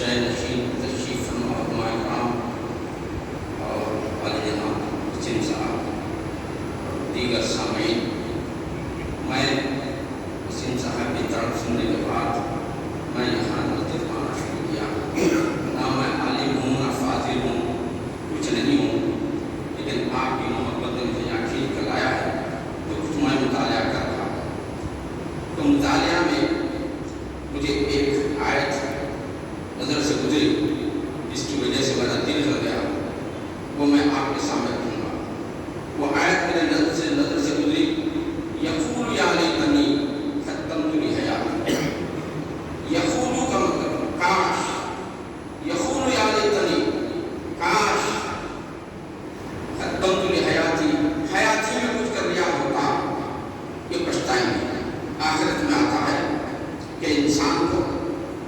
شہ نشین تشریف فرما علماء کرام اور والدین حسین صاحب اور دیگر سامعین، میں حسین صاحب کی طرف سننے کے بعد میں یہاں نظر آنا شروع کیا۔ نہ میں عالم ہوں نہ فاضل ہوں، کچھ نہیں ہوں، لیکن آپ کی محبت نے مجھے یہاں کھینچ کر لایا ہے تو کچھ میں مطالعہ کر رہا ہوں۔ تو مطالعہ میں مجھے ایک آیت نظر سے گزری جس کی وجہ سے میرا دل ہل گیا، وہ میں آپ کے سامنے رکھوں گا۔ وہ آیت میرے نظر سے گزری، یقول یا لیتنی قدمت لحیاتی۔ یقول کا مطلب کاش، یقول یا لیتنی کاش قدمت لحیاتی، حیاتی میں کچھ کر لیا ہوتا۔ یہ پچھتائیں گے۔ آخرت میں آتا ہے کہ انسان کو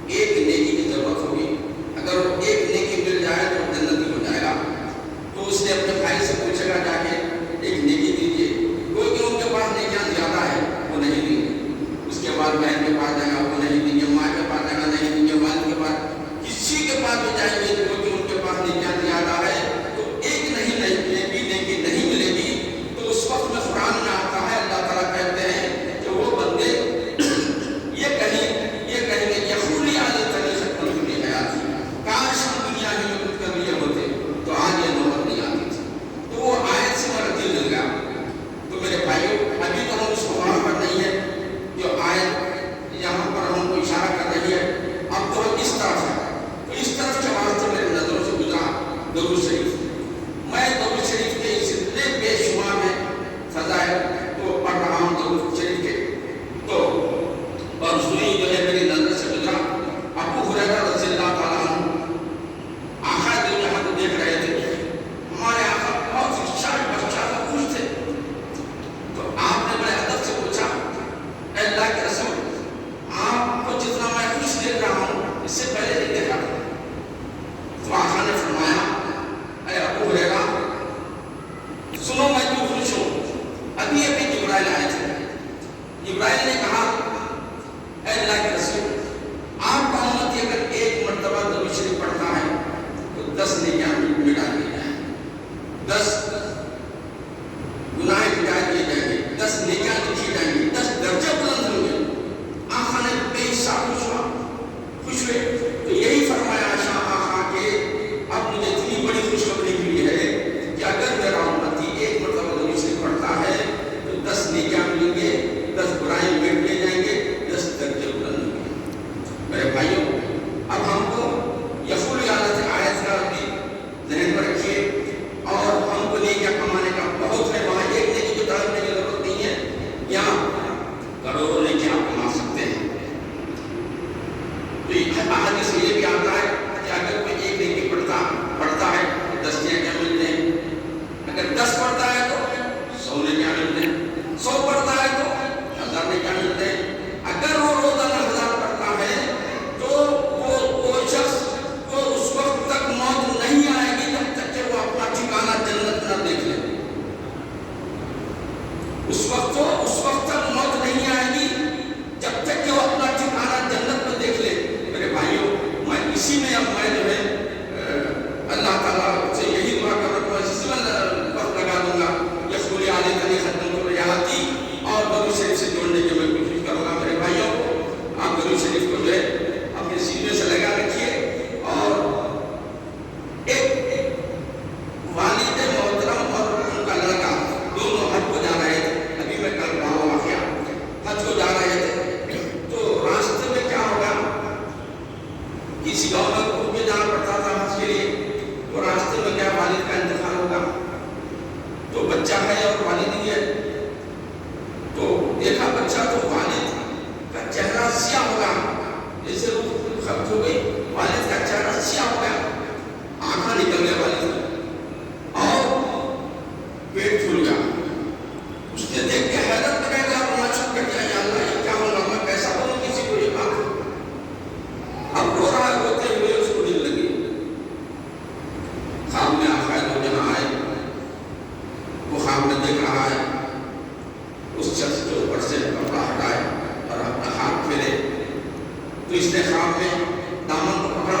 ایک نیکی کی ضرورت ہوگی، اگر وہ ایک نیکی مل جائے تو جنتی ہو جائے گا۔ تو اس نے اپنے بھائی سے پوچھے گا جا کے ایک نیکی دیجیے، کوئی کہ ان کے پاس نیکیاں زیادہ ہے وہ نہیں دیں گے۔ اس کے بعد بہن کے پاس جائے گا وہ نہیں دیں گے، ماں کے پاس جائے گا نہیں دیں گے، والد کے پاس، کسی کے پاس بھی جائیں گے تو کہ ان کے پاس نیکیاں زیادہ ہے تو ایک نہیں نیکی نہیں ملے گی۔ تو اس وقت میں قرآن میں آتا ہے، اللہ تعالیٰ کہتے ہیں کہ وہ بندے یہ کہیں گے یقول یا لیتنی قدمت لحیاتی، کاش ہم دنیا ہی میں کچھ کر لیے ہوتے تو آج یہ نوبت نہیں آتی تھی۔ تو وہ آیت سے میرا دل لگ گیا۔ تو میرے بھائیوں، ابھی تو ہم اس مقام پر نہیں ہے جو آیت یہاں پر ہم کو اشارہ کر رہی ہے، اب تو اس طرف ہے۔ تو اس طرف کے واسطے میرے نظروں سے گزرا درود شریف۔ میں درود شریف کے اس اتنے بے شمار میں فضائل کو پڑھ رہا ہوں درود شریف کے، تو اور سنی جو ہے میری نظر سے گزرا ابو ہریرہ رضی اللہ تعالیٰ عنہ، آقا دو جہاں کو دیکھ رہے تھے۔ ہمارے آقا بہت شاد بادشاہ خوش تھے، تو آپ نے بڑے ادب سے پوچھا، اے اللہ کے رسول، آپ کو جتنا میں خوش دیکھ رہا ہوں اس سے پہلے نہیں دیکھا تھا۔ تو آقا نے فرمایا، اے ابو ہریرہ سنو، میں کیوں خوش ہوں؟ ابھی جبرائیل آئے تھے۔ جبرائیل نے کہا، اے اللہ کے رسول، آپ کا امتی اگر ایک مرتبہ درود شریف پڑھتا ہے تو 10 نیکیاں مٹا دی جائیں، 10 گناہ مٹا دیے جائیں گے، 10 نیکیاں لکھی جائیں گی، 10 درجے بلند ہوں گے۔ آقا نے بے حساب خوش ہوئے۔ تو یہی فرمایا شاہ آقا کہ اب مجھے اتنی بڑی خوشخبری ملی ہے کہ اگر میرا امتی ایک مرتبہ درود شریف پڑھتا ہے تو 10 نیکیاں ملیں گے، 10 برائیں مٹ لیے جائیں گے، 10 درجے بلند ہوں گے۔ میرے بھائیوں، اب ہم کو یقول یا لیتنی آیت کا بھی ذہن پر رکھیے، اور ہم کو نیکیاں کمانے کا بہت ہے، وہاں ایک نیکی کی طرف کی ضرورت نہیں ہے، یہاں کروڑوں نیکیاں آپ کما سکتے ہیں۔ تو حدیث میں یہ بھی آتا ہے کہ اگر کوئی ایک نیکی پڑھتا ہے تو 10 نیکیاں ملتے ہیں، اگر 10 پڑھتا ہے تو 100 نیکیاں ملتے ہیں، 100 پڑھتا ہے تو 1000 نیکیاں ملتے ہیں۔ اگر وہ روزانہ 1000 پڑھتا ہے تو وہ شخص کو اس وقت تک موت نہیں آئے گی جب تک کہ وہ اپنا ٹھکانہ جنت نہ دیکھ لے۔ اس وقت تک موت نہیں آئے گی جب تک کہ وہ اپنا ٹھکانہ جنت میں دیکھ لے۔ میرے بھائیوں، میں اسی میں اب میں جو ہے اللہ تعالیٰ سے یہی دعا کر رہا ہوں، اسی میں وقت لگا دوں گا، یقول یا لیتنی قدمت لحیاتی، اور درود شریف سے جوڑنے کی میں کوشش کروں گا۔ میرے بھائیوں، آپ درود شریف کو جو ہے اپنے سینے سے لگا رکھیے، اور ایک والد محترم اور ان کا لڑکا دونوں حج کو جا رہے تھے۔ ابھی میں کل رہا ہوں واقعہ، حج کو جا رہے تھے تو راستے میں کیا ہوگا، کسی گاؤں میں گھوم کے جانا پڑتا تھا حج کے لیے، تو راستے میں کیا والد کا انتقال ہوگا، تو بچہ ہے اور والد ہی ہے، تو دیکھا بچہ تو والد کا چہرہ سیاہ ہو گیا، جیسے روح ختم ہو گئی، والد کا چہرہ سیاہ ہو گیا، آنکھیں نکل گیا والد کا، اور پیٹ پھول گیا۔ اس نے دیکھ کے حیرت میں کہا رونا شروع کر دیا، یا اللہ یہ کیا ہوگا، میں کیسا بولوں کسی کو یہ بات۔ اب رو رہا ہوتے ہوئے اس کو دل لگی، خواب میں آقا دو جہاں آئے، وہ خواب میں دیکھ رہا ہے اس شخص کے اوپر سے کپڑا ہٹائے اور اپنا ہاتھ پھیرے، تو اس نے خواب میں دامن کو پکڑا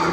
8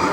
8